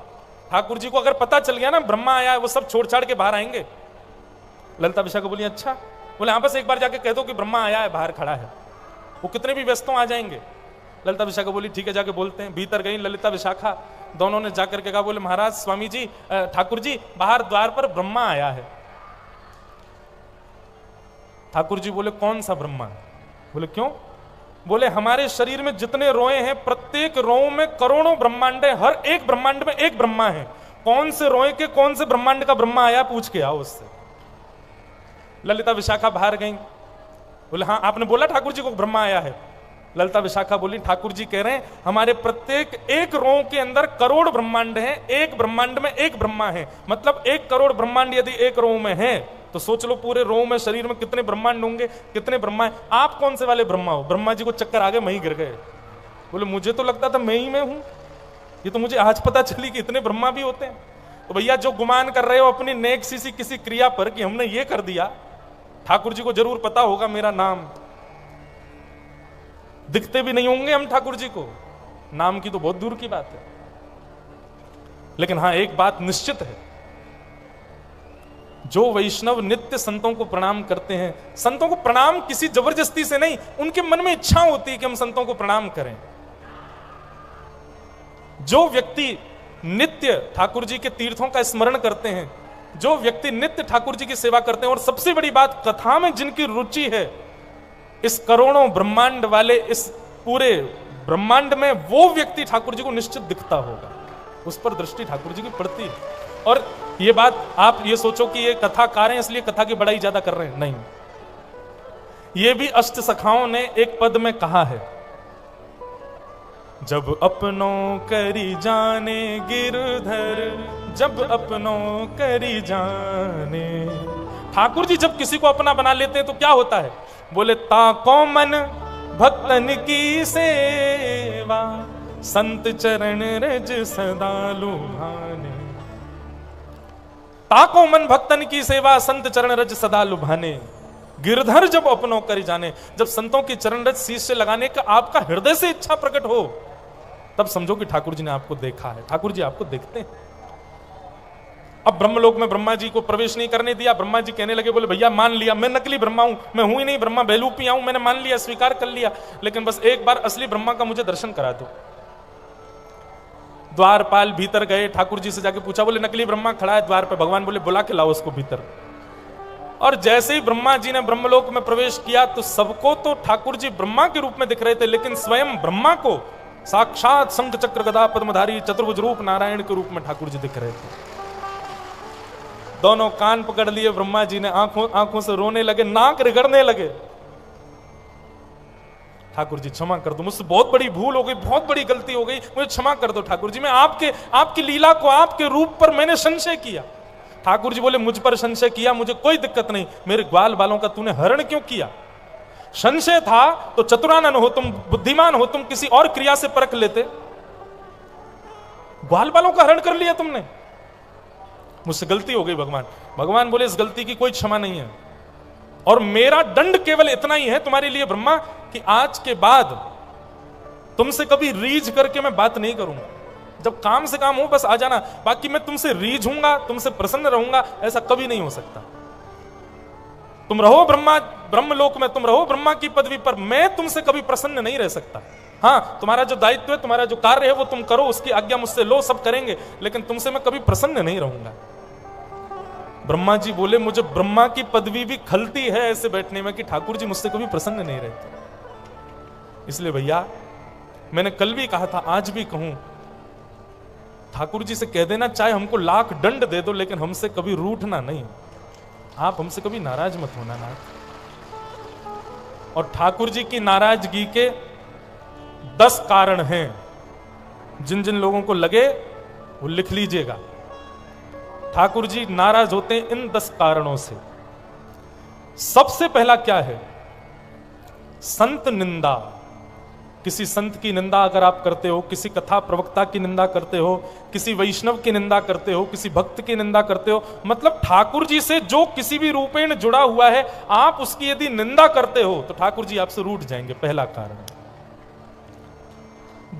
ठाकुर जी को अगर पता चल गया ना ब्रह्मा आया है, वो सब छोड़ छाड़ के बाहर आएंगे। ललिता विशाखा बोली अच्छा। बोले हाँ बस एक बार जाके कह दो कि ब्रह्मा आया है, बाहर खड़ा है, वो कितने भी व्यस्तों आ जाएंगे। ललिता विशाखा बोली ठीक है जाके बोलते हैं। भीतर गई ललिता विशाखा, दोनों ने जाकर के कहा, बोले महाराज स्वामी जी, ठाकुर जी बाहर द्वार पर ब्रह्मा आया है। ठाकुर जी बोले कौन सा ब्रह्मा? बोले क्यों? बोले हमारे शरीर में जितने रोए हैं प्रत्येक रोए में करोड़ों ब्रह्मांड है, हर एक ब्रह्मांड में एक ब्रह्मा है, कौन से रोए के कौन से ब्रह्मांड का ब्रह्मा आया पूछ के आओ उससे। ललिता विशाखा बाहर गई, बोले हाँ आपने बोला ठाकुर जी को ब्रह्मा आया है। ललिता विशाखा बोली ठाकुर जी कह रहे हैं हमारे प्रत्येक एक रों के अंदर करोड़ ब्रह्मांड हैं, एक ब्रह्मांड में एक ब्रह्मा है, मतलब 1 करोड़ ब्रह्मांड यदि एक रों में है तो सोच लो पूरे रों में शरीर में कितने ब्रह्मांड होंगे, कितने ब्रह्मा है। आप कौन से वाले ब्रह्मा हो? ब्रह्मा जी को चक्कर आ गए, वहीं गिर गए। बोले मुझे तो लगता था मैं ही मैं हूं, ये तो मुझे आज पता चली कि इतने ब्रह्मा भी होते हैं। तो भैया जो गुमान कर रहे हो अपनी नेक सी किसी क्रिया पर कि हमने ये कर दिया, ठाकुर जी को जरूर पता होगा मेरा नाम। दिखते भी नहीं होंगे हम ठाकुर जी को, नाम की तो बहुत दूर की बात है। लेकिन हां एक बात निश्चित है, जो वैष्णव नित्य संतों को प्रणाम करते हैं, संतों को प्रणाम किसी जबरदस्ती से नहीं, उनके मन में इच्छा होती है कि हम संतों को प्रणाम करें। जो व्यक्ति नित्य ठाकुर जी के तीर्थों का स्मरण करते हैं, जो व्यक्ति नित्य ठाकुर जी की सेवा करते हैं, और सबसे बड़ी बात कथा में जिनकी रुचि है, इस करोड़ों ब्रह्मांड वाले इस पूरे ब्रह्मांड में वो व्यक्ति ठाकुर जी को निश्चित दिखता होगा, उस पर दृष्टि ठाकुर जी की पड़ती है। और ये बात आप ये सोचो कि ये कथाकार हैं इसलिए कथा की बड़ाई ज्यादा कर रहे हैं, नहीं। ये भी अष्ट सखाओं ने एक पद में कहा है, जब अपनों करी जाने गिरधर, जब अपनों करी जाने। ठाकुर जी जब किसी को अपना बना लेते हैं तो क्या होता है? बोले ताको मन भक्तन की सेवा, संत चरण रज सदा लुभाने। ताको मन भक्तन की सेवा, संत चरण रज सदा लुभाने। गिरधर जब अपनों करी जाने, जब संतों की चरण रज शीश से लगाने का आपका हृदय से इच्छा प्रकट हो, तब समझो कि ठाकुर जी ने आपको देखा है, ठाकुर जी आपको देखते हैं। अब ब्रह्मलोक में ब्रह्मा जी को प्रवेश नहीं करने दिया। ब्रह्मा जी कहने लगे, बोले भैया मान लिया मैं नकली ब्रह्मा हूं, मैं हूं ही नहीं ब्रह्मा, बेलूपिया हूं, मैंने मान लिया, स्वीकार कर लिया, लेकिन बस एक बार असली ब्रह्मा का मुझे दर्शन करा दो। द्वारपाल भीतर गए, ठाकुर जी से जाके पूछा, बोले नकली ब्रह्मा खड़ा है द्वार पे। भगवान बोले बुला के लाओ उसको भीतर। और जैसे ही ब्रह्मा जी ने ब्रह्मलोक में प्रवेश किया तो सबको तो ठाकुर जी ब्रह्मा के रूप में दिख रहे थे, लेकिन स्वयं ब्रह्मा को साक्षात शंख चक्र गदा पद्मधारी चतुर्भुज रूप नारायण के रूप में ठाकुर जी दिख रहे थे। दोनों कान पकड़ लिए ब्रह्मा जी ने, आंखों से रोने लगे, नाक रिगड़ने लगे। ठाकुर जी क्षमा कर दो, मुझसे बहुत बड़ी भूल हो गई, बहुत बड़ी गलती हो गई, मुझे क्षमा कर दो ठाकुर जी, मैं आपकी लीला को, आपके रूप पर मैंने संशय किया। ठाकुर जी बोले मुझ पर संशय किया, मुझे कोई दिक्कत नहीं, मेरे ग्वाल बालों का तूने हरण क्यों किया? संशय था तो चतुरानन हो तुम, बुद्धिमान हो तुम, किसी और क्रिया से परख लेते। ग्वाल बालों का हरण कर लिया तुमने, मुझसे गलती हो गई भगवान। भगवान बोले इस गलती की कोई क्षमा नहीं है, और मेरा दंड केवल इतना ही है तुम्हारे लिए ब्रह्मा कि आज के बाद तुमसे कभी रीझ करके मैं बात नहीं करूंगा। जब काम से काम हो बस आ जाना, बाकी मैं तुमसे रीझूंगा, तुमसे प्रसन्न रहूंगा, ऐसा कभी नहीं हो सकता। तुम रहो ब्रह्मलोक में, तुम रहो ब्रह्मा की पदवी पर, मैं तुमसे कभी प्रसन्न नहीं रह सकता। हाँ, तुम्हारा जो दायित्व है, तुम्हारा जो कार्य है वो तुम करो, उसकी आज्ञा मुझसे लो, सब करेंगे, लेकिन तुमसे मैं कभी प्रसन्न नहीं रहूंगा। ब्रह्मा जी बोले मुझे ब्रह्मा की पदवी भी खलती है ऐसे बैठने में कि ठाकुर जी मुझसे कभी प्रसन्न नहीं रहते। इसलिए भैया मैंने कल भी कहा था, आज भी कहूं, ठाकुर जी से कह देना चाहे हमको लाख दंड दे दो, लेकिन हमसे कभी रूठना नहीं, आप हमसे कभी नाराज मत होना ना। और ठाकुर जी की नाराजगी के 10 कारण हैं, जिन जिन लोगों को लगे वो लिख लीजिएगा। ठाकुर जी नाराज होते हैं इन 10 कारणों से। सबसे पहला क्या है? संत निंदा। किसी संत की निंदा अगर आप करते हो, किसी कथा प्रवक्ता की निंदा करते हो, किसी वैष्णव की निंदा करते हो, किसी भक्त की निंदा करते हो, मतलब ठाकुर जी से जो किसी भी रूपेण जुड़ा हुआ है, आप उसकी यदि निंदा करते हो तो ठाकुर जी आपसे रूठ जाएंगे, पहला कारण।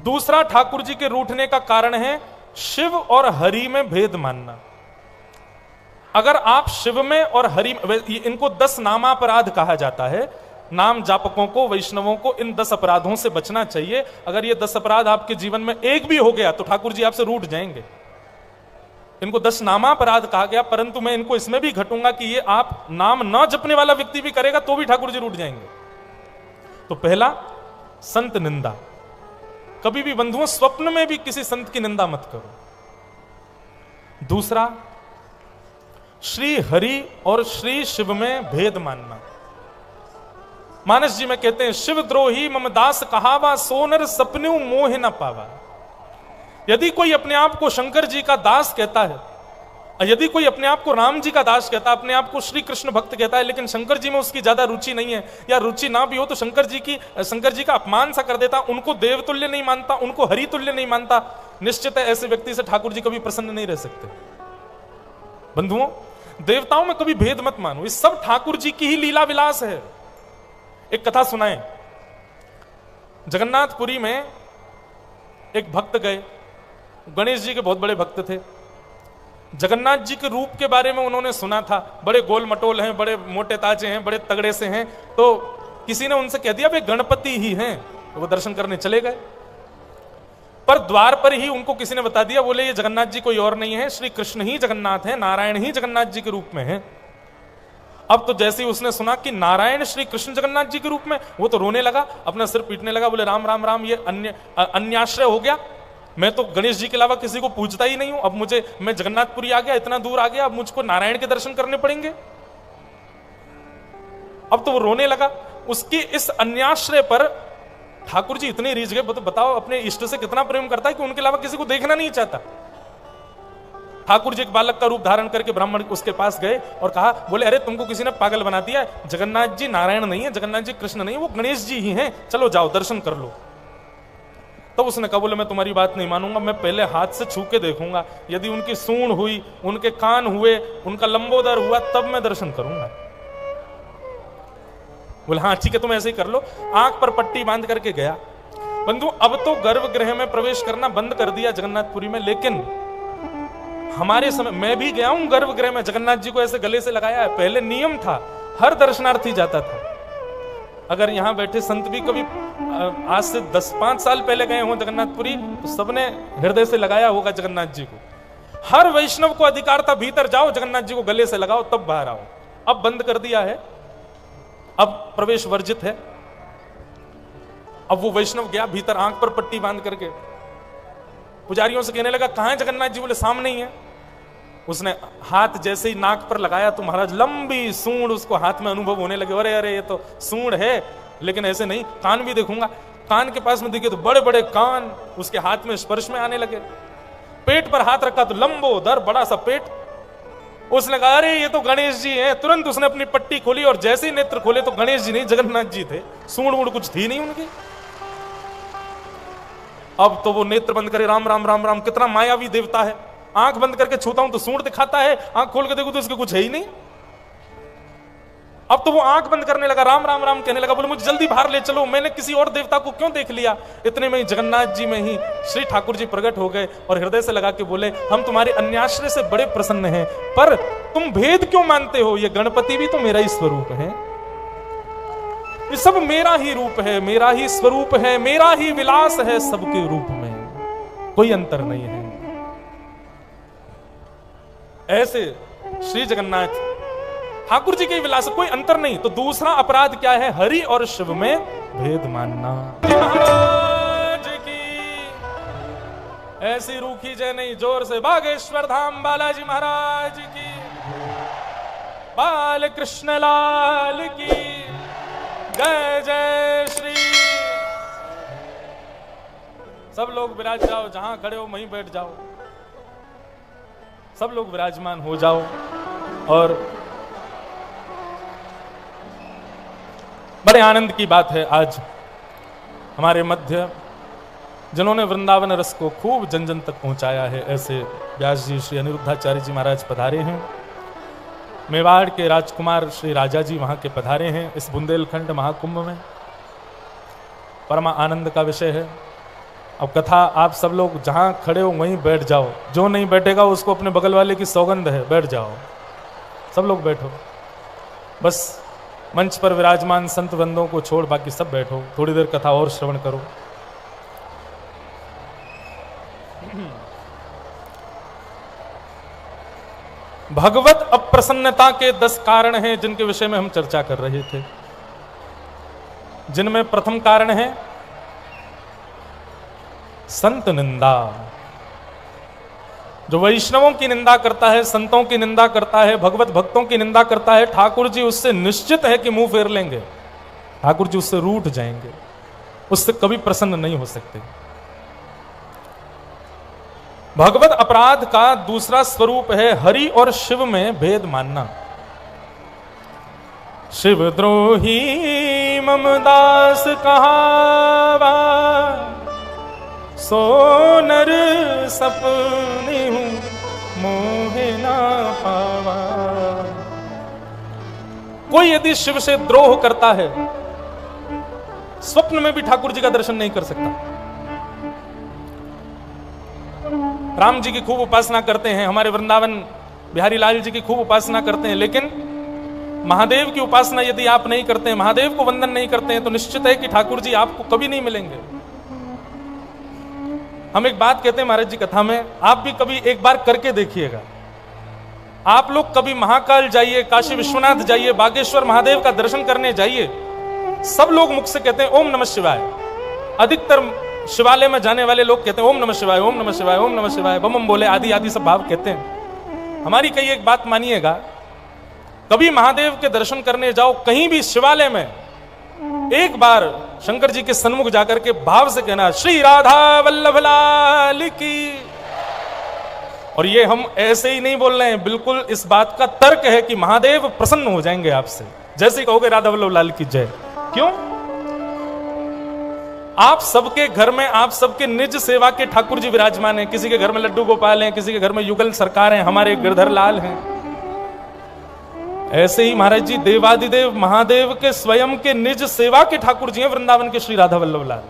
दूसरा ठाकुर जी के रूठने का कारण है शिव और हरि में भेद मानना। अगर आप शिव में और हरि में, इनको 10 नामापराध कहा जाता है। नाम जापकों को, वैष्णवों को इन 10 अपराधों से बचना चाहिए। अगर ये 10 अपराध आपके जीवन में एक भी हो गया तो ठाकुर जी आपसे रूठ जाएंगे। इनको 10 नामापराध कहा गया, परंतु मैं इनको इसमें भी घटूंगा कि ये आप नाम न जपने वाला व्यक्ति भी करेगा तो भी ठाकुर जी रूठ जाएंगे। तो पहला, संत निंदा। कभी भी बंधुओं स्वप्न में भी किसी संत की निंदा मत करो। दूसरा, श्री हरि और श्री शिव में भेद मानना। मानस जी में कहते हैं, शिव द्रोही मम दास कहावा, सोनर सपन्यू मोह न पावा। यदि कोई अपने आप को शंकर जी का दास कहता है, यदि कोई अपने आप को राम जी का दास कहता है, अपने आप को श्री कृष्ण भक्त कहता है, लेकिन शंकर जी में उसकी ज्यादा रुचि नहीं है, या रुचि ना भी हो तो शंकर जी का अपमान सा कर देता, उनको देवतुल्य नहीं मानता, उनको हरि तुल्य नहीं मानता, निश्चित है ऐसे व्यक्ति से ठाकुर जी कभी प्रसन्न नहीं रह सकते। बंधुओं, देवताओं में कभी भेद मत मानो, ये सब ठाकुर जी की ही लीला विलास है। एक कथा सुनाएं। जगन्नाथपुरी में एक भक्त गए, गणेश जी के बहुत बड़े भक्त थे। जगन्नाथ जी के रूप के बारे में उन्होंने सुना था, बड़े गोल मटोल हैं, बड़े मोटे ताजे हैं, बड़े तगड़े से हैं। तो किसी ने उनसे कह दिया वे गणपति ही हैं, तो वो दर्शन करने चले गए। पर द्वार पर ही उनको किसी ने बता दिया, बोले ये जगन्नाथ जी कोई और नहीं है, श्री कृष्ण ही जगन्नाथ है, नारायण ही जगन्नाथ जी के रूप में है। अब तो जैसे ही उसने सुना कि नारायण श्री कृष्ण जगन्नाथ जी के रूप में, वो तो रोने लगा, अपना सिर पीटने लगा, बोले राम राम राम, ये अन्याश्रय हो गया, मैं तो गणेश जी के अलावा किसी को पूजता ही नहीं हूं, अब मैं जगन्नाथपुरी आ गया, इतना दूर आ गया, अब मुझको नारायण के दर्शन करने पड़ेंगे। अब तो वो रोने लगा। उसकी इस अन्याश्रय पर ठाकुर जी इतने रीझ गए, बताओ अपने इष्ट से कितना प्रेम करता है कि उनके अलावा किसी को देखना नहीं चाहता। ठाकुर जी एक बालक का रूप धारण करके ब्राह्मण उसके पास गए और कहा, बोले अरे तुमको किसी ने पागल बना दिया, जगन्नाथ जी नारायण नहीं है, जगन्नाथ जी कृष्ण नहीं है, वो गणेश जी ही हैं, चलो जाओ दर्शन कर लो। तो उसने कहा, बोले मैं तुम्हारी बात नहीं मानूंगा, मैं पहले हाथ से छू के देखूंगा, यदि उनकी सूंड हुई, उनके कान हुए, उनका लंबोदर हुआ, तब मैं दर्शन करूंगा। बोले हाँ ठीक है, तुम ऐसे ही कर लो। आंख पर पट्टी बांध करके गया। बंधु, अब तो गर्भगृह में प्रवेश करना बंद कर दिया जगन्नाथपुरी में, लेकिन हमारे समय मैं भी गया हूं गर्भगृह में, जगन्नाथ जी को ऐसे गले से लगाया है। पहले नियम था, हर दर्शनार्थी जाता था। अगर यहां बैठे संत भी कभी आज से 10-5 साल पहले गए हों जगन्नाथपुरी, तो सबने हृदय से लगाया होगा जगन्नाथ जी को। हर वैष्णव को अधिकार था, भीतर जाओ, जगन्नाथ जी को गले से लगाओ, तब बाहर आओ। अब बंद कर दिया है, अब प्रवेश वर्जित है। अब वो वैष्णव गया भीतर, आंख पर पट्टी बांध करके पुजारियों से कहने लगा, कहां है जगन्नाथ जी? बोले सामने ही है। उसने हाथ जैसे ही नाक पर लगाया तो महाराज लंबी सूंड उसको हाथ में अनुभव होने लगे। अरे अरे ये तो सूंड है, लेकिन ऐसे नहीं, कान भी देखूंगा। कान के पास में देखे तो बड़े बड़े कान उसके हाथ में स्पर्श में आने लगे। पेट पर हाथ रखा तो लंबोदर बड़ा सा पेट। उसने कहा अरे ये तो गणेश जी हैं। तुरंत उसने अपनी पट्टी खोली और जैसे ही नेत्र खोले तो गणेश जी नहीं, जगन्नाथ जी थे। सूंड वूंड कुछ थी नहीं उनकी। अब तो वो नेत्र बंद करे, राम राम राम राम, कितना मायावी देवता है। आंख बंद करके छूता हूं तो सूंड दिखाता है, आंख खोल के देखो तो इसके कुछ है ही नहीं। अब तो वो आंख बंद करने लगा, राम राम राम कहने लगा। बोले मुझे जल्दी बाहर ले चलो, मैंने किसी और देवता को क्यों देख लिया। इतने में ही जगन्नाथ जी में ही श्री ठाकुर जी प्रकट हो गए और हृदय से लगा के बोले, हम तुम्हारे अन्याश्रय से बड़े प्रसन्न हैं, पर तुम भेद क्यों मानते हो? ये गणपति भी तो मेरा ही स्वरूप है, ये सब मेरा ही रूप है, मेरा ही स्वरूप है, मेरा ही विलास है, सबके रूप में कोई अंतर नहीं है। ऐसे श्री जगन्नाथ ठाकुर जी के विलास, कोई अंतर नहीं। तो दूसरा अपराध क्या है? हरि और शिव में भेद मानना। महाराज की ऐसी रूखी जय नहीं, जोर से बागेश्वर धाम बालाजी महाराज की, बाल कृष्ण लाल की जय जय श्री। सब लोग विराज जाओ, जहां खड़े हो वहीं बैठ जाओ, सब लोग विराजमान हो जाओ। और बड़े आनंद की बात है, आज हमारे मध्य जिन्होंने वृंदावन रस को खूब जन जन तक पहुंचाया है, ऐसे व्यास जी श्री अनिरुद्धाचार्य जी महाराज पधारे हैं। मेवाड़ के राजकुमार श्री राजा जी वहां के पधारे हैं इस बुंदेलखंड महाकुंभ में। परमा आनंद का विषय है। अब कथा आप सब लोग जहां खड़े हो वहीं बैठ जाओ, जो नहीं बैठेगा उसको अपने बगल वाले की सौगंध है, बैठ जाओ, सब लोग बैठो। बस मंच पर विराजमान संत वंदों को छोड़ बाकी सब बैठो, थोड़ी देर कथा और श्रवण करो। भगवत अप्रसन्नता के 10 कारण हैं जिनके विषय में हम चर्चा कर रहे थे, जिनमें प्रथम कारण है संत निंदा। जो वैष्णवों की निंदा करता है, संतों की निंदा करता है, भगवत भक्तों की निंदा करता है, ठाकुर जी उससे निश्चित है कि मुंह फेर लेंगे, ठाकुर जी उससे रूठ जाएंगे, उससे कभी प्रसन्न नहीं हो सकते। भगवत अपराध का दूसरा स्वरूप है हरि और शिव में भेद मानना। शिव द्रोही ममदास कहावा, सो नर सपने हूं मोहे ना पावा। कोई यदि शिव से द्रोह करता है, स्वप्न में भी ठाकुर जी का दर्शन नहीं कर सकता। राम जी की खूब उपासना करते हैं, हमारे वृंदावन बिहारी लाल जी की खूब उपासना करते हैं, लेकिन महादेव की उपासना यदि आप नहीं करते हैं, महादेव को वंदन नहीं करते हैं, तो निश्चित है कि ठाकुर जी आपको कभी नहीं मिलेंगे। हम एक बात कहते हैं महाराज जी कथा में, आप भी कभी एक बार करके देखिएगा। आप लोग कभी महाकाल जाइए, काशी विश्वनाथ जाइए, बागेश्वर महादेव का दर्शन करने जाइए, सब लोग मुख से कहते हैं ओम नमः शिवाय। अधिकतर शिवालय में जाने वाले लोग कहते हैं ओम नमः शिवाय, ओम नमः शिवाय, ओम नमः शिवाय, बम बम बोले, आदि आदि सब भाव कहते हैं। हमारी कई एक बात मानिएगा, कभी महादेव के दर्शन करने जाओ कहीं भी शिवालय में, एक बार शंकर जी के सन्मुख जाकर के भाव से कहना श्री राधा वल्लभ लाल की। और ये हम ऐसे ही नहीं बोल रहे हैं, बिल्कुल इस बात का तर्क है कि महादेव प्रसन्न हो जाएंगे आपसे जैसे कहोगे राधा वल्लभ लाल की जय। क्यों? आप सबके घर में, आप सबके निज सेवा के ठाकुर जी विराजमान हैं। किसी के घर में लड्डू गोपाल हैं, किसी के घर में युगल सरकार हैं, हमारे गिरधर लाल हैं। ऐसे ही महाराज जी देवादिदेव महादेव के स्वयं के निज सेवा के ठाकुर जी हैं वृंदावन के श्री राधा वल्लभ लाल।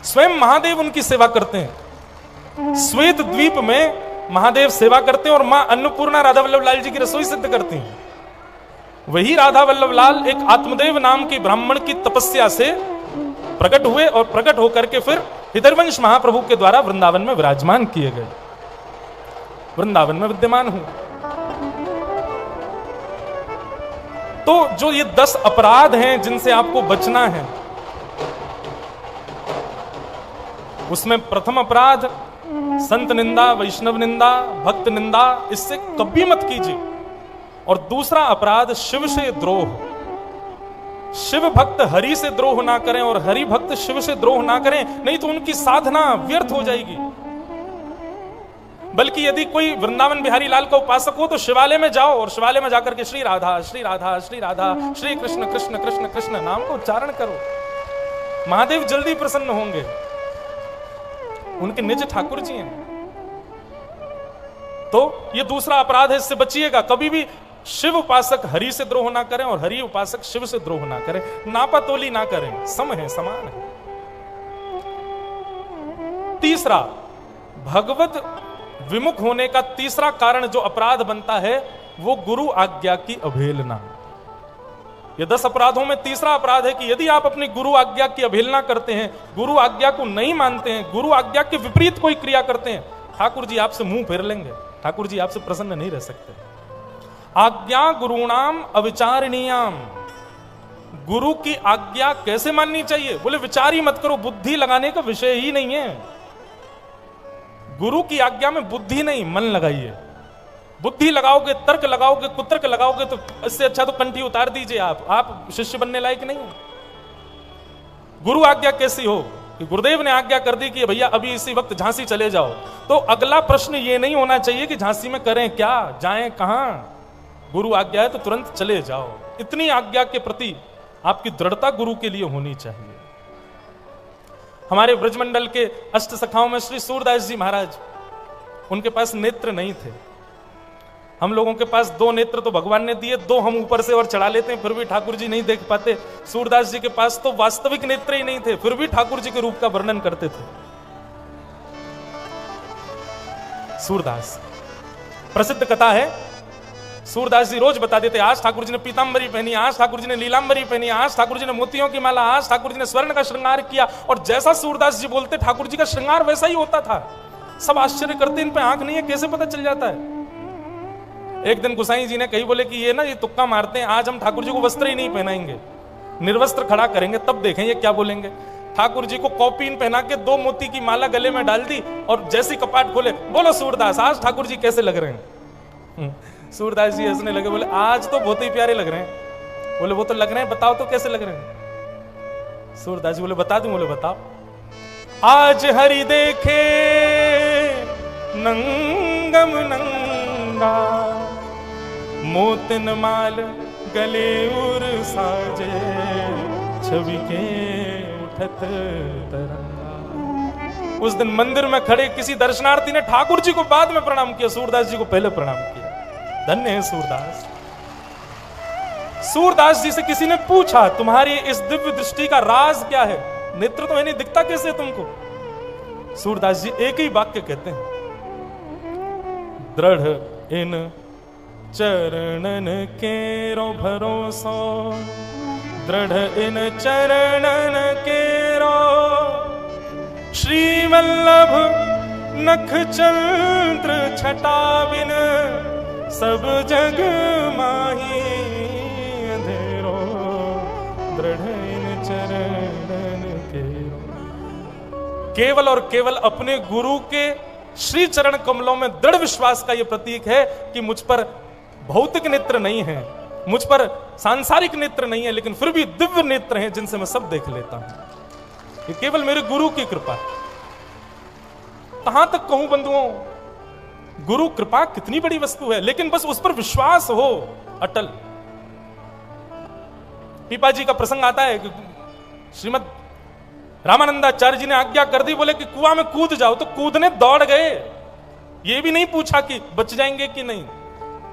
स्वयं महादेव उनकी सेवा करते हैं। श्वेत द्वीप में महादेव सेवा करते हैं और मां अन्नपूर्णा राधा वल्लभ लाल जी की रसोई सिद्ध करती हैं। वही राधा वल्लभ लाल एक आत्मदेव नाम के ब्राह्मण की तपस्या से प्रकट हुए और प्रकट होकर के फिर हितरवंश महाप्रभु के द्वारा वृंदावन में विराजमान किए गए, वृंदावन में विद्यमान हुए। तो जो ये 10 अपराध हैं जिनसे आपको बचना है, उसमें प्रथम अपराध संत निंदा, वैष्णव निंदा, भक्त निंदा, इससे कभी मत कीजिए। और दूसरा अपराध शिव से द्रोह। शिव भक्त हरि से द्रोह ना करें और हरि भक्त शिव से द्रोह ना करें, नहीं तो उनकी साधना व्यर्थ हो जाएगी। बल्कि यदि कोई वृंदावन बिहारी लाल का उपासक हो तो शिवालय में जाओ और शिवालय में जाकर के श्री राधा श्री राधा श्री राधा श्री कृष्ण कृष्ण कृष्ण कृष्ण नाम को उच्चारण करो। महादेव जल्दी प्रसन्न होंगे, उनके निज ठाकुर जी हैं। तो ये दूसरा अपराध है, इससे बचिएगा। कभी भी शिव उपासक हरि से द्रोह ना करें और हरि उपासक शिव से द्रोह ना करें, नापातोली ना करें, सम है, समान है। तीसरा, भगवत विमुख होने का तीसरा कारण जो अपराध बनता है वो गुरु आज्ञा की अवहेलना। ये 10 अपराधों में तीसरा अपराध है कि यदि आप अपनी गुरु आज्ञा की अवहेलना करते हैं, गुरु आज्ञा को नहीं मानते हैं, गुरु आज्ञा के विपरीत कोई क्रिया करते हैं, ठाकुर जी आपसे मुंह फेर लेंगे, ठाकुर जी आपसे प्रसन्न नहीं रह सकते। आज्ञा गुरुणाम अविचारणीयाम। गुरु की आज्ञा कैसे माननी चाहिए? बोले विचार ही मत करो, बुद्धि लगाने का विषय ही नहीं है। गुरु की आज्ञा में बुद्धि नहीं, मन लगाइए। बुद्धि लगाओगे, तर्क लगाओगे, कुतर्क लगाओगे तो इससे अच्छा तो कंठी उतार दीजिए। आप शिष्य बनने लायक नहीं है। गुरु आज्ञा कैसी हो कि गुरुदेव ने आज्ञा कर दी कि भैया अभी इसी वक्त झांसी चले जाओ, तो अगला प्रश्न ये नहीं होना चाहिए कि झांसी में करें क्या, जाएं कहां। गुरु आज्ञा है तो तुरंत चले जाओ। इतनी आज्ञा के प्रति आपकी दृढ़ता गुरु के लिए होनी चाहिए। हमारे ब्रजमंडल के अष्ट सखाओं में श्री सूरदास जी महाराज, उनके पास नेत्र नहीं थे। हम लोगों के पास 2 नेत्र तो भगवान ने दिए, 2 हम ऊपर से और चढ़ा लेते हैं, फिर भी ठाकुर जी नहीं देख पाते। सूरदास जी के पास तो वास्तविक नेत्र ही नहीं थे, फिर भी ठाकुर जी के रूप का वर्णन करते थे। सूरदास, प्रसिद्ध कथा है, सूरदास जी रोज बता देते, आज ठाकुर जी ने पीतांबरी पहनी, आज ठाकुर जी ने लीलांबरी पहनी, आज ठाकुर जी ने मोतियों की माला, आज ठाकुर जी ने स्वर्ण का श्रृंगार किया। और जैसा सूरदास जी बोलते ठाकुर जी का श्रृंगार वैसा ही होता था। सब आश्चर्य करते, इन पे आंख नहीं है, कैसे पता चल जाता है। एक दिन गुसाई जी ने कही, बोले कि ये ना ये तुक्का मारते हैं, आज हम ठाकुर जी को वस्त्र ही नहीं पहनाएंगे, निर्वस्त्र खड़ा करेंगे, तब देखें ये क्या बोलेंगे। ठाकुर जी को कॉपीन पहना के 2 मोती की माला गले में डाल दी और जैसी कपाट खोले, बोलो सूरदास आज ठाकुर जी कैसे लग रहे हैं। सूरदास जी हंसने लगे, बोले आज तो बहुत ही प्यारे लग रहे हैं। बोले वो तो लग रहे हैं, बताओ तो कैसे लग रहे हैं। सूरदास जी बोले बता दूं। बोले बताओ। आज हरि देखे नंगम नंगा, मोतिन माल गले उर साजे, छवि के उठत तरंगा। उस दिन मंदिर में खड़े किसी दर्शनार्थी ने ठाकुर जी को बाद में प्रणाम किया, सूरदास जी को पहले प्रणाम किया। धन्य है सूरदास। सूरदास जी से किसी ने पूछा, तुम्हारी इस दिव्य दृष्टि का राज क्या है? नेत्र तो है नहीं, दिखता कैसे तुमको? सूरदास जी एक ही वाक्य कहते हैं, दृढ़ इन चरणन केरो भरोसो, दृढ़ इन चरणन केरो, श्री वल्लभ नख चंद्र छटा बिन, सब जग माही अंधेरो, दृढ़ इन चरणन केरो। केवल और केवल अपने गुरु के श्री चरण कमलों में दृढ़ विश्वास का यह प्रतीक है कि मुझ पर भौतिक नेत्र नहीं है, मुझ पर सांसारिक नेत्र नहीं है, लेकिन फिर भी दिव्य नेत्र हैं जिनसे मैं सब देख लेता हूं। ये केवल मेरे गुरु की कृपा है। कहां तक कहूं बंधुओं, गुरु कृपा कितनी बड़ी वस्तु है, लेकिन बस उस पर विश्वास हो अटल। पीपा जी का प्रसंग आता है, श्रीमद रामानंदाचार्य जी ने आज्ञा कर दी, बोले कि कुआं में कूद जाओ, तो कूदने दौड़ गए, ये भी नहीं पूछा कि बच जाएंगे कि नहीं।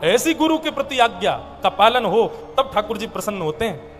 ऐसी गुरु के प्रति आज्ञा का पालन हो तब ठाकुर जी प्रसन्न होते हैं।